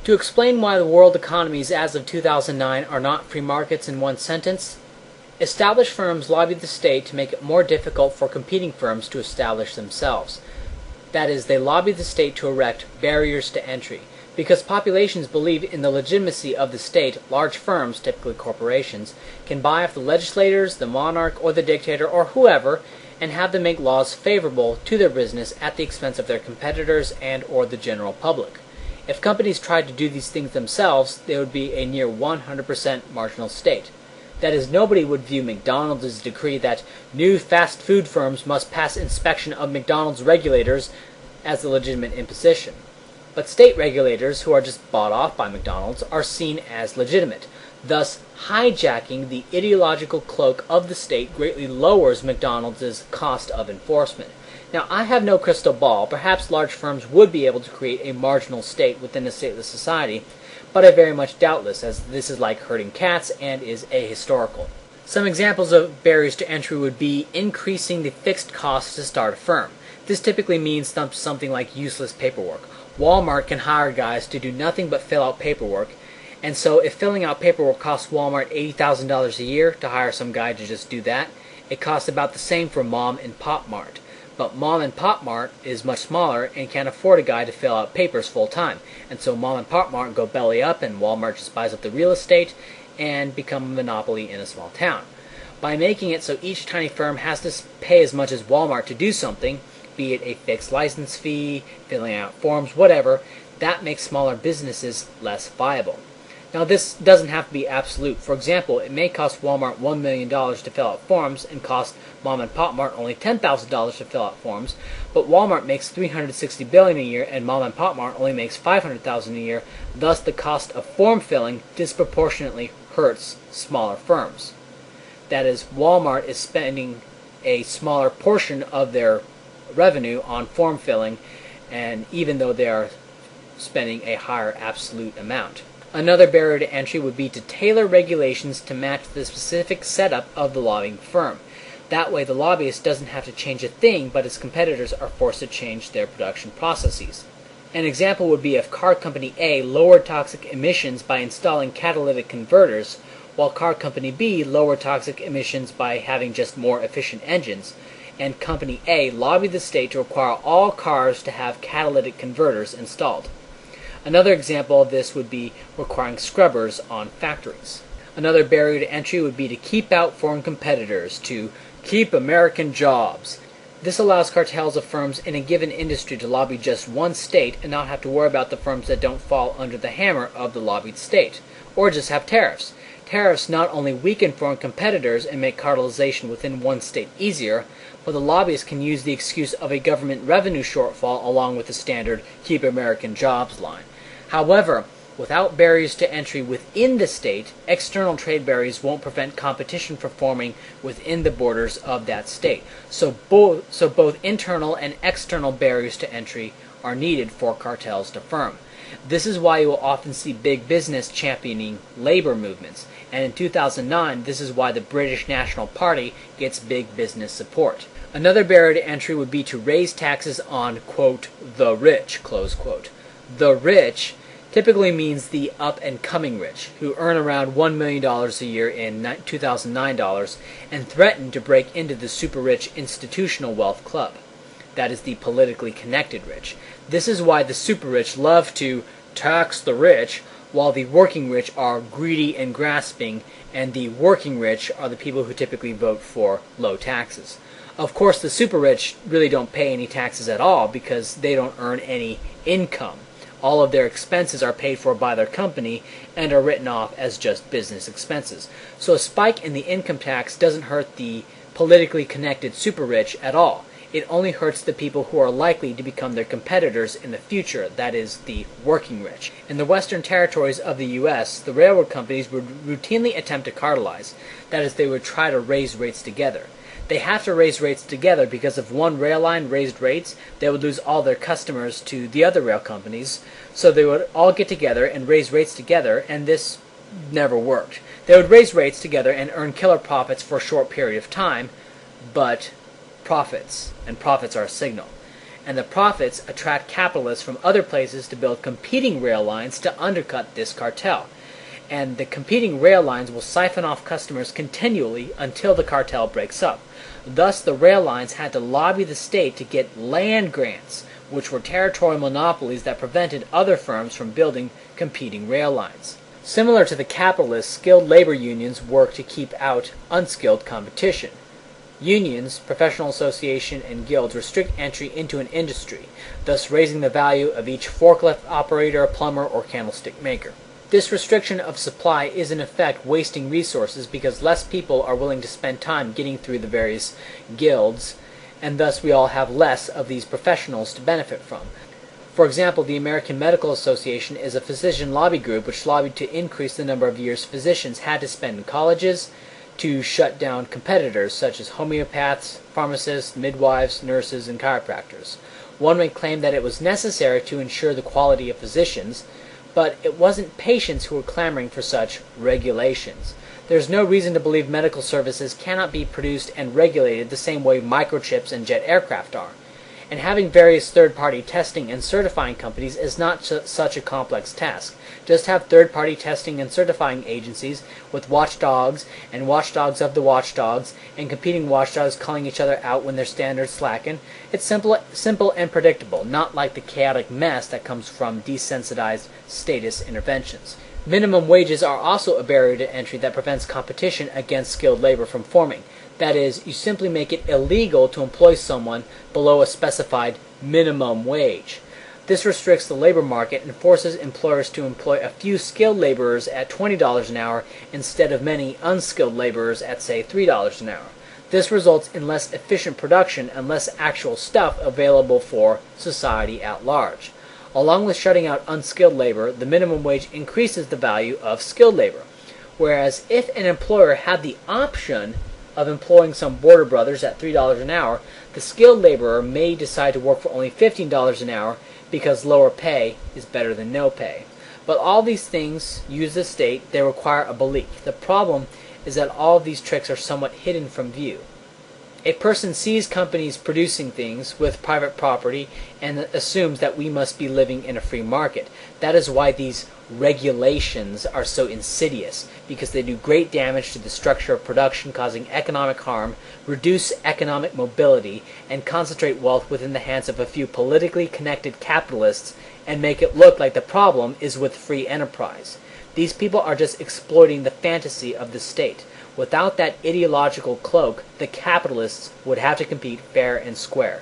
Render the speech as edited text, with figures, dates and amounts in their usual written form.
To explain why the world economies as of 2009 are not free markets in one sentence, established firms lobby the state to make it more difficult for competing firms to establish themselves. That is, they lobby the state to erect barriers to entry. Because populations believe in the legitimacy of the state, large firms, typically corporations, can buy off the legislators, the monarch, or the dictator, or whoever, and have them make laws favorable to their business at the expense of their competitors and or the general public. If companies tried to do these things themselves, they would be a near 100% marginal state. That is, nobody would view McDonald's decree that new fast food firms must pass inspection of McDonald's regulators as a legitimate imposition. But state regulators, who are just bought off by McDonald's, are seen as legitimate. Thus, hijacking the ideological cloak of the state greatly lowers McDonald's cost of enforcement. Now, I have no crystal ball. Perhaps large firms would be able to create a marginal state within a stateless society, but I very much doubt this, as this is like herding cats and is ahistorical. Some examples of barriers to entry would be increasing the fixed costs to start a firm. This typically means something like useless paperwork. Walmart can hire guys to do nothing but fill out paperwork, and so if filling out paperwork costs Walmart $80,000 a year to hire some guy to just do that, it costs about the same for Mom and Pop Mart. But Mom and Pop Mart is much smaller and can't afford a guy to fill out papers full time, and so Mom and Pop Mart go belly up and Walmart just buys up the real estate and become a monopoly in a small town. By making it so each tiny firm has to pay as much as Walmart to do something, be it a fixed license fee, filling out forms, whatever, that makes smaller businesses less viable. Now, this doesn't have to be absolute. For example, it may cost Walmart $1 million to fill out forms and cost Mom and Pop Mart only $10,000 to fill out forms, but Walmart makes $360 billion a year and Mom and Pop Mart only makes $500,000 a year. Thus, the cost of form filling disproportionately hurts smaller firms. That is, Walmart is spending a smaller portion of their revenue on form filling, and even though they are spending a higher absolute amount. Another barrier to entry would be to tailor regulations to match the specific setup of the lobbying firm. That way the lobbyist doesn't have to change a thing, but his competitors are forced to change their production processes. An example would be if car company A lowered toxic emissions by installing catalytic converters, while car company B lowered toxic emissions by having just more efficient engines, and company A lobbied the state to require all cars to have catalytic converters installed. Another example of this would be requiring scrubbers on factories. Another barrier to entry would be to keep out foreign competitors, to keep American jobs. This allows cartels of firms in a given industry to lobby just one state and not have to worry about the firms that don't fall under the hammer of the lobbied state, or just have tariffs. Tariffs not only weaken foreign competitors and make cartelization within one state easier, but the lobbyists can use the excuse of a government revenue shortfall along with the standard keep American jobs line. However, without barriers to entry within the state, external trade barriers won't prevent competition from forming within the borders of that state. So both internal and external barriers to entry are needed for cartels to firm. This is why you will often see big business championing labor movements, and in 2009, this is why the British National Party gets big business support. Another barrier to entry would be to raise taxes on, quote, the rich, close quote. The rich typically means the up-and-coming rich, who earn around $1 million a year in 2009 dollars and threaten to break into the super-rich institutional wealth club. That is the politically connected rich. This is why the super-rich love to tax the rich, while the working rich are greedy and grasping, and the working rich are the people who typically vote for low taxes. Of course, the super-rich really don't pay any taxes at all because they don't earn any income. All of their expenses are paid for by their company and are written off as just business expenses. So a spike in the income tax doesn't hurt the politically connected super-rich at all. It only hurts the people who are likely to become their competitors in the future, that is, the working rich. In the western territories of the U.S., the railroad companies would routinely attempt to cartelize. That is, they would try to raise rates together. They have to raise rates together because if one rail line raised rates, they would lose all their customers to the other rail companies, so they would all get together and raise rates together, and this never worked. They would raise rates together and earn killer profits for a short period of time, but profits are a signal. and the profits attract capitalists from other places to build competing rail lines to undercut this cartel. And the competing rail lines will siphon off customers continually until the cartel breaks up. Thus, the rail lines had to lobby the state to get land grants, which were territorial monopolies that prevented other firms from building competing rail lines. Similar to the capitalists, skilled labor unions work to keep out unskilled competition. Unions, professional association, and guilds restrict entry into an industry, thus raising the value of each forklift operator, plumber, or candlestick maker. This restriction of supply is in effect wasting resources because less people are willing to spend time getting through the various guilds, and thus we all have less of these professionals to benefit from. For example, the American Medical Association is a physician lobby group which lobbied to increase the number of years physicians had to spend in colleges, to shut down competitors such as homeopaths, pharmacists, midwives, nurses, and chiropractors. One may claim that it was necessary to ensure the quality of physicians, but it wasn't patients who were clamoring for such regulations. There's no reason to believe medical services cannot be produced and regulated the same way microchips and jet aircraft are. And having various third-party testing and certifying companies is not such a complex task. Just have third-party testing and certifying agencies with watchdogs and watchdogs of the watchdogs and competing watchdogs calling each other out when their standards slacken. It's simple and predictable, not like the chaotic mess that comes from desensitized status interventions. Minimum wages are also a barrier to entry that prevents competition against skilled labor from forming. That is, you simply make it illegal to employ someone below a specified minimum wage. This restricts the labor market and forces employers to employ a few skilled laborers at $20 an hour instead of many unskilled laborers at, say, $3 an hour. This results in less efficient production and less actual stuff available for society at large. Along with shutting out unskilled labor, the minimum wage increases the value of skilled labor. Whereas if an employer had the option of employing some border brothers at $3 an hour, the skilled laborer may decide to work for only $15 an hour because lower pay is better than no pay. But all these things use the state, they require a belief. The problem is that all of these tricks are somewhat hidden from view. A person sees companies producing things with private property and assumes that we must be living in a free market. That is why these regulations are so insidious, because they do great damage to the structure of production, causing economic harm, reduce economic mobility, and concentrate wealth within the hands of a few politically connected capitalists and make it look like the problem is with free enterprise. These people are just exploiting the fantasy of the state. Without that ideological cloak, the capitalists would have to compete fair and square.